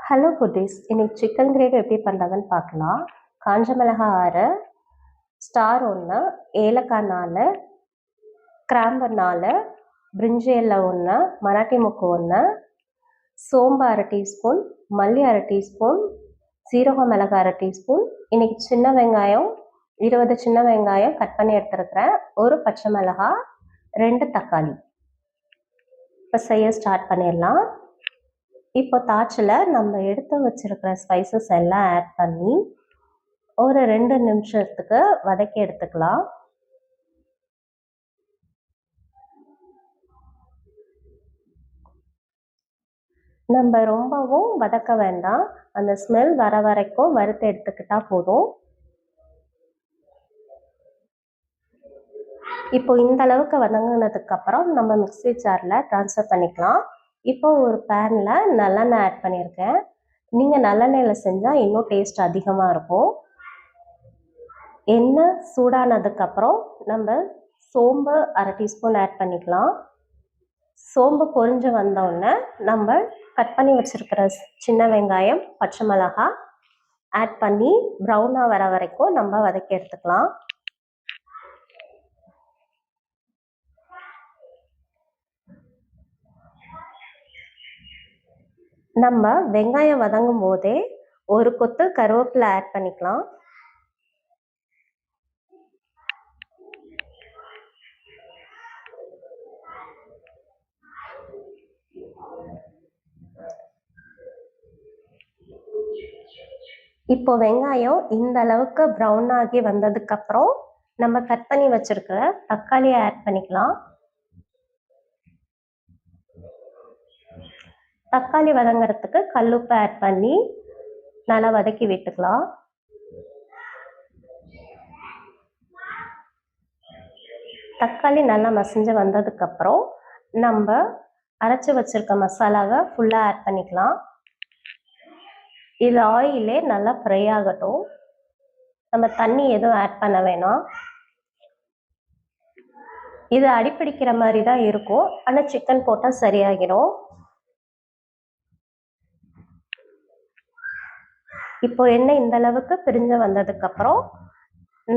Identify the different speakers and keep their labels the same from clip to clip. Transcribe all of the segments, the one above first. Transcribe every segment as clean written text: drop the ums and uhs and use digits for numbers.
Speaker 1: Hello foodies, இன்னைக்கு chicken gravy எப்படி பண்ணுறதுன்னு பார்க்கலாம். காஞ்ச மிளகாய் 6, ஸ்டார் 1, ஏலக்காய் 4, கிராம்பு 4, பிரிஞ்சி இலை 1, மராட்டி மொக்கு 1, சோம்பு 1/2 டீஸ்பூன், மல்லி 1/2 டீஸ்பூன், சீரக மிளகாய் 1/2 டீஸ்பூன். இன்னைக்கு சின்ன வெங்காயம் 20 சின்ன வெங்காயம் கட் பண்ணி எடுத்துருக்கிறேன், ஒரு பச்சை மிளகாய், 2 தக்காளி. இப்போ செய்ய ஸ்டார்ட் பண்ணிடலாம். இப்போ தாச்சில் நம்ம எடுத்து வச்சிருக்கிற ஸ்பைசஸ் எல்லாம் ஆட் பண்ணி ஒரு 2 நிமிஷத்துக்கு வதக்கி எடுத்துக்கலாம். நம்ம ரொம்பவும் வதக்க வேண்டாம், அந்த ஸ்மெல் வர வரைக்கும் வறுத்து எடுத்துக்கிட்டா போதும். இப்போ இந்த அளவுக்கு வதங்கினதுக்கு அப்புறம் நம்ம மிக்ஸி ஜாரில் ட்ரான்ஸ்ஃபர் பண்ணிக்கலாம். இப்போ ஒரு பேனில் நல்லெண்ணெய் ஆட் பண்ணியிருக்கேன். நீங்கள் நல்லெண்ணெயில் செஞ்சால் இன்னும் டேஸ்ட் அதிகமாக இருக்கும். எண்ணெய் சூடானதுக்கப்புறம் நம்ம சோம்பு 1/2 டீஸ்பூன் ஆட் பண்ணிக்கலாம். சோம்பு பொரிஞ்சு வந்தோடனே நம்ம கட் பண்ணி வச்சுருக்கிற சின்ன வெங்காயம், பச்சை மிளகாய் ஆட் பண்ணி ப்ரௌனாக வர வரைக்கும் நம்ம வதக்கி எடுத்துக்கலாம். நம்ம வெங்காயம் வதங்கும் போதே ஒரு கொத்து கருவேப்பிலை ஆட் பண்ணிக்கலாம். இப்போ வெங்காயம் இந்த அளவுக்கு ப்ரௌன் ஆகி வந்ததுக்கப்புறம் நம்ம கட் பண்ணி வச்சிருக்கிற தக்காளியை ஆட் பண்ணிக்கலாம். தக்காளி வதங்கிறதுக்கு கல்லுப்பு ஆட் பண்ணி நல்லா வதக்கி விட்டுக்கலாம். தக்காளி நல்லா மசிஞ்சு வந்ததுக்கப்புறம் நம்ம அரைச்சி வச்சிருக்க மசாலாவை ஃபுல்லாக ஆட் பண்ணிக்கலாம். இது ஆயிலே நல்லா ஃப்ரை ஆகட்டும், நம்ம தண்ணி எதுவும் ஆட் பண்ண வேணாம். இது அடிப்பிடிக்கிற மாதிரி தான் இருக்கும், ஆனால் சிக்கன் போட்டால் சரியாகிடும். இப்போ எண்ணெய் இந்த அளவுக்கு பிரிஞ்சு வந்ததுக்கப்புறம்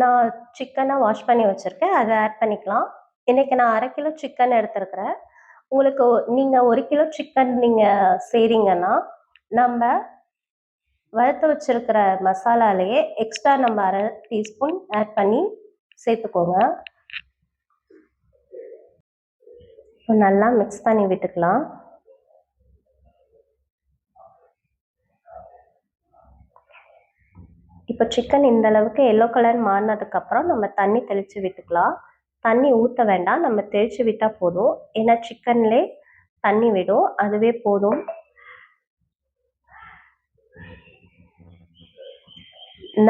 Speaker 1: நான் சிக்கனை வாஷ் பண்ணி வச்சுருக்கேன், அதை ஆட் பண்ணிக்கலாம். இன்றைக்கி நான் 1/2 கிலோ சிக்கன் எடுத்துருக்கிறேன். உங்களுக்கு நீங்கள் 1 கிலோ சிக்கன் நீங்கள் செய்கிறீங்கன்னா நம்ம வறுத்து வச்சுருக்கிற மசாலாலேயே எக்ஸ்ட்ரா நம்ம 1/2 டீஸ்பூன் ஆட் பண்ணி சேர்த்துக்கோங்க. இப்போ நல்லா மிக்ஸ் பண்ணி விட்டுக்கலாம். இப்போ சிக்கன் இந்த அளவுக்கு எல்லோ கலர் மாறினதுக்கப்புறம் நம்ம தண்ணி தெளித்து விட்டுக்கலாம். தண்ணி ஊற்ற வேண்டாம், நம்ம தெளித்து விட்டால் போதும். ஏன்னா சிக்கன்லே தண்ணி விடும், அதுவே போதும்.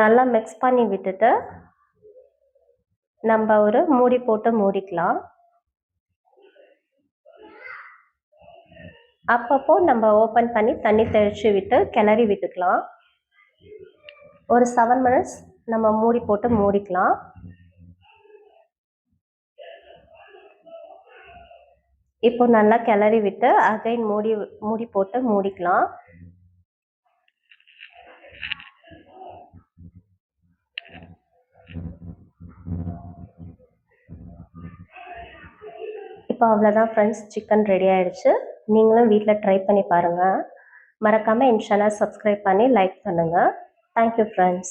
Speaker 1: நல்லா மிக்ஸ் பண்ணி விட்டுட்டு நம்ம ஒரு மூடி போட்டு மூடிக்கலாம். அப்பப்போ நம்ம ஓப்பன் பண்ணி தண்ணி தெளித்து விட்டு கிளறி விட்டுக்கலாம். ஒரு 7 மினிட்ஸ் நம்ம மூடி போட்டு மூடிக்கலாம். இப்போ நல்லா கிளறி விட்டு அகைன் மூடி போட்டு மூடிக்கலாம். இப்போ அவ்வளோதான் ஃப்ரெண்ட்ஸ், சிக்கன் ரெடி ஆகிடுச்சு. நீங்களும் வீட்டில் ட்ரை பண்ணி பாருங்கள். மறக்காமல் என் சேனல் சப்ஸ்கிரைப் பண்ணி லைக் பண்ணுங்கள். Thank you friends.